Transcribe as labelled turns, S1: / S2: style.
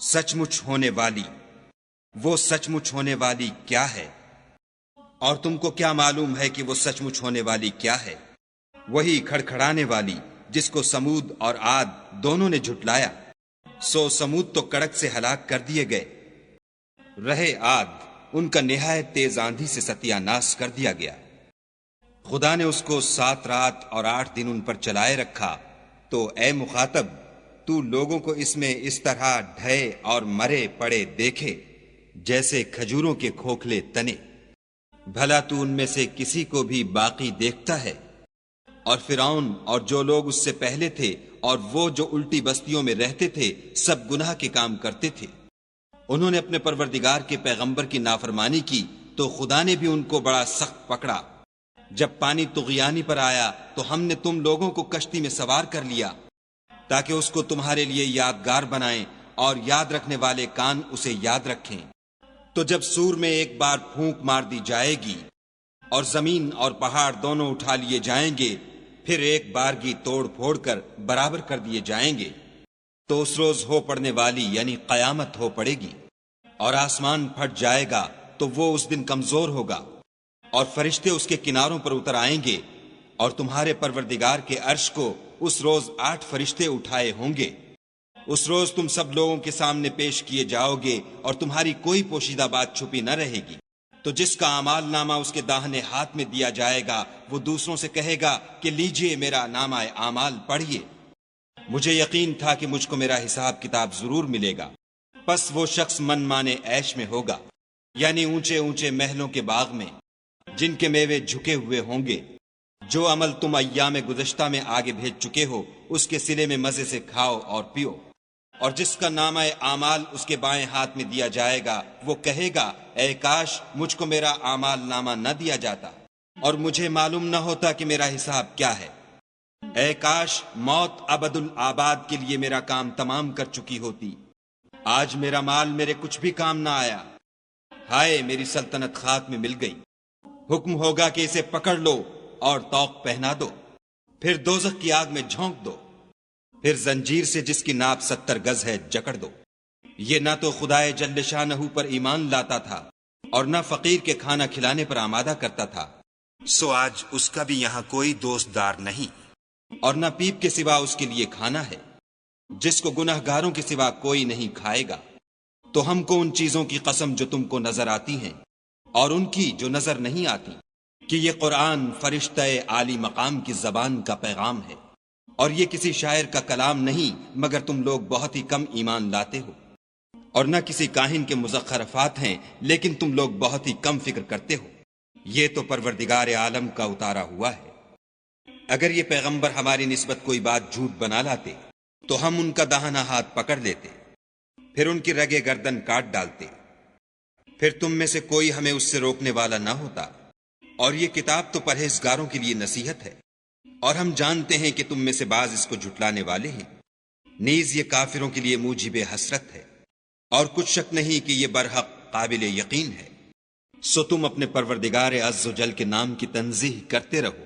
S1: سچ مچ ہونے والی، وہ سچ مچ ہونے والی کیا ہے؟ اور تم کو کیا معلوم ہے کہ وہ سچ مچ ہونے والی کیا ہے؟ وہی کھڑکھڑانے والی جس کو سمود اور عاد دونوں نے جھٹلایا۔ سو سمود تو کڑک سے ہلاک کر دیے گئے، رہے عاد ان کا نہایت تیز آندھی سے ستیہ ناش کر دیا گیا۔ خدا نے اس کو 7 رات اور 8 دن ان پر چلائے رکھا، تو اے مخاطب تو لوگوں کو اس میں اس طرح ڈھے اور مرے پڑے دیکھے جیسے کھجوروں کے کھوکھلے تنے۔ بھلا تو ان میں سے کسی کو بھی باقی دیکھتا ہے؟ اور فرعون اور جو لوگ اس سے پہلے تھے اور وہ جو الٹی بستیوں میں رہتے تھے سب گناہ کے کام کرتے تھے۔ انہوں نے اپنے پروردگار کے پیغمبر کی نافرمانی کی تو خدا نے بھی ان کو بڑا سخت پکڑا۔ جب پانی طغیانی پر آیا تو ہم نے تم لوگوں کو کشتی میں سوار کر لیا تاکہ اس کو تمہارے لیے یادگار بنائیں اور یاد رکھنے والے کان اسے یاد رکھیں۔ تو جب سور میں ایک بار پھونک مار دی جائے گی اور زمین اور پہاڑ دونوں اٹھا لیے جائیں گے، پھر ایک بارگی توڑ پھوڑ کر برابر کر دیے جائیں گے، تو اس روز ہو پڑنے والی یعنی قیامت ہو پڑے گی، اور آسمان پھٹ جائے گا تو وہ اس دن کمزور ہوگا، اور فرشتے اس کے کناروں پر اتر آئیں گے، اور تمہارے پروردگار کے عرش کو اس روز 8 فرشتے اٹھائے ہوں گے۔ اس روز تم سب لوگوں کے سامنے پیش کیے جاؤ گے اور تمہاری کوئی پوشیدہ بات چھپی نہ رہے گی۔ تو جس کا اعمال نامہ اس کے داہنے ہاتھ میں دیا جائے گا وہ دوسروں سے کہے گا کہ لیجئے میرا نامہ اعمال پڑھیے، مجھے یقین تھا کہ مجھ کو میرا حساب کتاب ضرور ملے گا۔ پس وہ شخص من مانے عیش میں ہوگا، یعنی اونچے اونچے محلوں کے باغ میں جن کے میوے جھکے ہوئے ہوں گے۔ جو عمل تم ایام گزشتہ میں آگے بھیج چکے ہو اس کے صلے میں مزے سے کھاؤ اور پیو۔ اور جس کا نامہ اعمال اس کے بائیں ہاتھ میں دیا جائے گا وہ کہے گا اے کاش مجھ کو میرا اعمال نامہ نہ دیا جاتا اور مجھے معلوم نہ ہوتا کہ میرا حساب کیا ہے۔ اے کاش موت ابد الآباد کے لیے میرا کام تمام کر چکی ہوتی، آج میرا مال میرے کچھ بھی کام نہ آیا، ہائے میری سلطنت خاک میں مل گئی۔ حکم ہوگا کہ اسے پکڑ لو اور طوق پہنا دو، پھر دوزخ کی آگ میں جھونک دو، پھر زنجیر سے جس کی ناپ 70 گز ہے جکڑ دو۔ یہ نہ تو خدائے جل شانہ پر ایمان لاتا تھا اور نہ فقیر کے کھانا کھلانے پر آمادہ کرتا تھا، سو آج اس کا بھی یہاں کوئی دوست دار نہیں، اور نہ پیپ کے سوا اس کے لیے کھانا ہے، جس کو گناہ گاروں کے سوا کوئی نہیں کھائے گا۔ تو ہم کو ان چیزوں کی قسم جو تم کو نظر آتی ہیں اور ان کی جو نظر نہیں آتی، کہ یہ قرآن فرشتہ عالی مقام کی زبان کا پیغام ہے، اور یہ کسی شاعر کا کلام نہیں مگر تم لوگ بہت ہی کم ایمان لاتے ہو، اور نہ کسی کاہن کے مزخرفات ہیں لیکن تم لوگ بہت ہی کم فکر کرتے ہو۔ یہ تو پروردگار عالم کا اتارا ہوا ہے۔ اگر یہ پیغمبر ہماری نسبت کوئی بات جھوٹ بنا لاتے تو ہم ان کا داہنا ہاتھ پکڑ لیتے، پھر ان کی رگے گردن کاٹ ڈالتے، پھر تم میں سے کوئی ہمیں اس سے روکنے والا نہ ہوتا۔ اور یہ کتاب تو پرہیزگاروں کے لیے نصیحت ہے، اور ہم جانتے ہیں کہ تم میں سے بعض اس کو جھٹلانے والے ہیں، نیز یہ کافروں کے لیے موجب حسرت ہے، اور کچھ شک نہیں کہ یہ برحق قابل یقین ہے۔ سو تم اپنے پروردگار عز و جل کے نام کی تنزیہ کرتے رہو۔